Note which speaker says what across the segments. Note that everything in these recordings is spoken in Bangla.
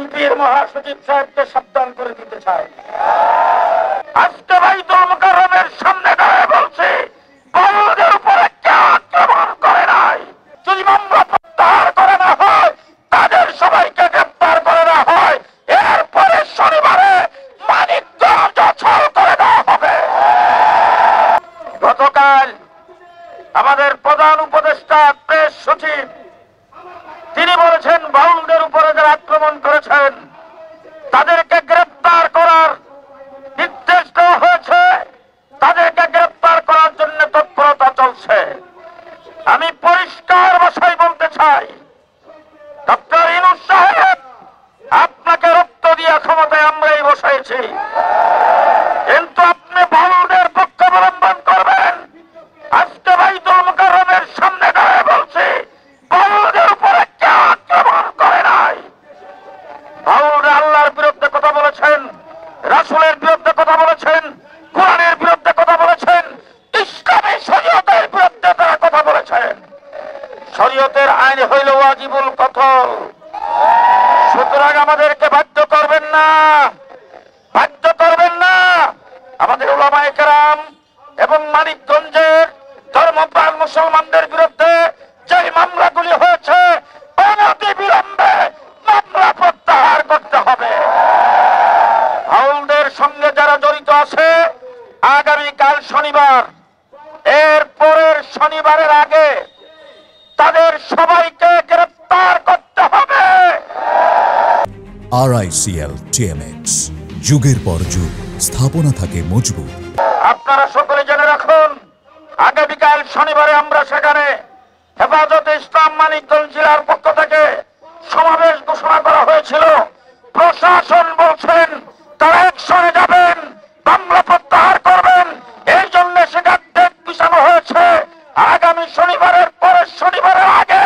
Speaker 1: বিএনপির মহাসচিব সাহেবকে সাবধান করে দিতে চাই। আজকে বাইতুল মুকাররমের সামনে দাঁড়িয়ে বলছি, বাউলদের উপরে কেউ আক্রমণ করে নাই। যদি মামলা প্রত্যাহার করে না হয়, তাদের সবাইকে গ্রেফতার করে না হয়, এরপরে শনিবারে মানিকগঞ্জ অচল করে দেওয়া হবে। গতকাল আমাদের প্রধান উপদেষ্টা প্রেস সচিব তিনি বলেছেন, বাউলদের উপরে যারা আক্রমণ করেছেন তাদেরকে গ্রেফতার করার নির্দেশ দেওয়া হয়েছে, তাদেরকে গ্রেফতার করার জন্য তৎপরতা চলছে। আমি পরিষ্কার ভাষায় বলতে চাই, ডক্টর ইউনূস সাহেব, আপনাকে রক্ত দিয়ে ক্ষমতায় আমরাই বসাইছি, কিন্তু আপনি বাউলদের পক্ষ অবলম্বন করবেন। আজকে বাইতুল মুকাররমের সামনে দাঁড়িয়ে বলছি, বাউলদের উপরে কেউ আক্রমণ করে নাই। বাউলরা আল্লাহর বিরুদ্ধে কথা বলেছেন, রাসূলের বিরুদ্ধে কথা বলেছেন, কোরআনের বিরুদ্ধে কথা বলেছেন, ইসলামী শরীয়তের বিরুদ্ধে তারা কথা বলেছেন। শরীয়তের আইন হইল ওয়াজিবুল কতল। সুতরাং আমাদেরকে বাধ্য করবেন না, বাধ্য করবেন না। আমাদের উলামায়ে কেরাম এবং মানিকগঞ্জের ধর্মপ্রাণ মুসলমানদের বিরুদ্ধে যে মামলাগুলি হয়েছে, অনতি বিলম্বে মামলা প্রত্যাহার করতে হবে। বাউলদের সঙ্গে যারা জড়িত আছে, আগামীকাল শনিবার, এর পরের শনিবারের আগে তাদের সবাইকে গ্রেফতার করতে হবে।
Speaker 2: RICL TMX, যুগের পর যুগ স্থাপনা থাকে মজবুত।
Speaker 1: আপনারা সকলে জেনে রাখুন, আগামীকাল শনিবারে আমরা সেখানে হেফাজতে ইসলাম মানিকগঞ্জ জেলার পক্ষ থেকে সমাবেশ ঘোষণা করা হয়েছিল। প্রশাসন বলছেন তারা অ্যাকশনে যাবেন, মামলা প্রত্যাহার করবেন, এই জন্য সেখানে ডেট পিছানো হয়েছে। আগামী শনিবারের পরের শনিবারের আগে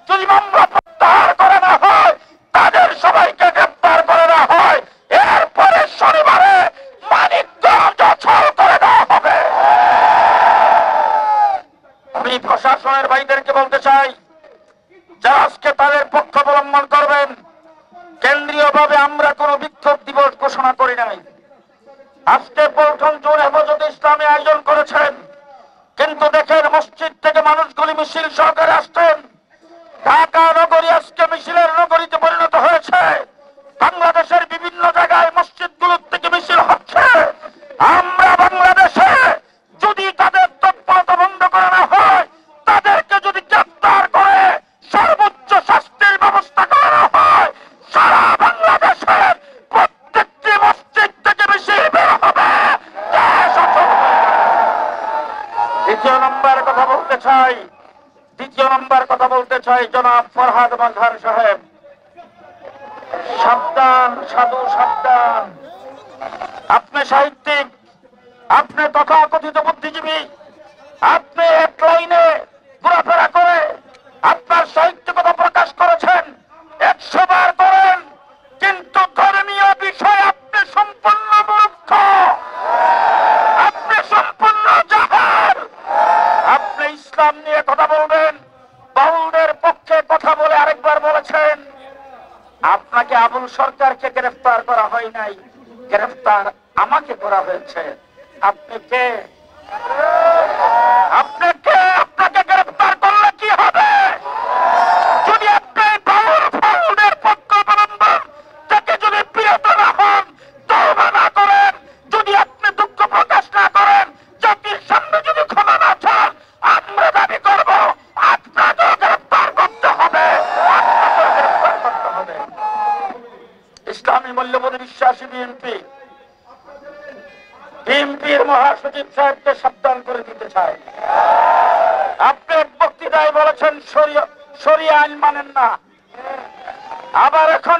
Speaker 1: যদি মামলা প্রত্যাহার করে না হয়, তাদের সবাইকে গ্রেফতার করে না হয়, এরপরে শনিবারে মানিকগঞ্জ অচল করে দেওয়া হবে। আমি প্রশাসনের ভাইদেরকে বলতে চাই, যারা আজকে তাদের পক্ষ অবলম্বন করবেন, কেন্দ্রীয়ভাবে আমরা কোনো বিক্ষোভ দিবস ঘোষণা করি নাই। আজকে প্রথম জুন হেফাজতে ইসলামী আয়োজন করেছেন, কিন্তু দেখেন মসজিদ থেকে মানুষগুলি মিছিল সহকারে আসছেন। ঢাকা নগরী আজকে মিছিলের নগরীতে পরিণত হয়েছে। বাংলাদেশের বিভিন্ন জায়গায় মসজিদগুলোর থেকে মিছিল হচ্ছে। আমরা বাংলাদেশে যদি তাদের তৎপরতা বন্ধ করা না হয়, তাদেরকে যদি গ্রেফতার করে সর্বোচ্চ শাস্তির ব্যবস্থা করা না হয়, সারা বাংলাদেশের প্রত্যেকটি মসজিদ থেকে মিছিল বের হবে। দ্বিতীয় নম্বর কথা বলতে চাই, জনাব ফরহাদ মাঝহার সাহেব, সাবধান সাধু সাবধান। আপনি সাহিত্যিক, আপনি তথাকথিত বুদ্ধিজীবী, আপনি এক লাইনে ঘোরাফেরা করে আপনার সাহিত্যিকতা প্রকাশ করেছেন, 100 বার করেন, কিন্তু ধর্মীয় বিষয়ে আপনি সম্পূর্ণ মূর্খ, আপনি সম্পূর্ণ জাহেল। আপনি ইসলাম নিয়ে কথা বলবেন, বাউলদের পক্ষে কথা বলে আরেকবার বলেছেন আপনাকে আবুল সরকারকে গ্রেফতার করা হয় নাই, গ্রেফতার আমাকে করা হয়েছে। আপনি কে? আপনি কে? আপনাকে গ্রেফতার করলে কি হবে? যদি আপনি বাউলদের পক্ষ অবলম্বন থেকে যদি বিরত না হন, তওবা না করেন, যদি আপনি দুঃখ প্রকাশ না করেন, জাতির সামনে যদি ক্ষমা না চান, আমরা দাবি করব আপনাকেও গ্রেফতার করতে হবে, আপনাকেও গ্রেফতার করতে হবে। ইসলামী মূল্যবোধে বিশ্বাসী বিএনপির মহাসচিব সাহেবকে সাবধান করে দিতে চাই। আপনি এক বক্তৃতায় বলেছেন শরিয়া আইন মানেন না, আবার এখন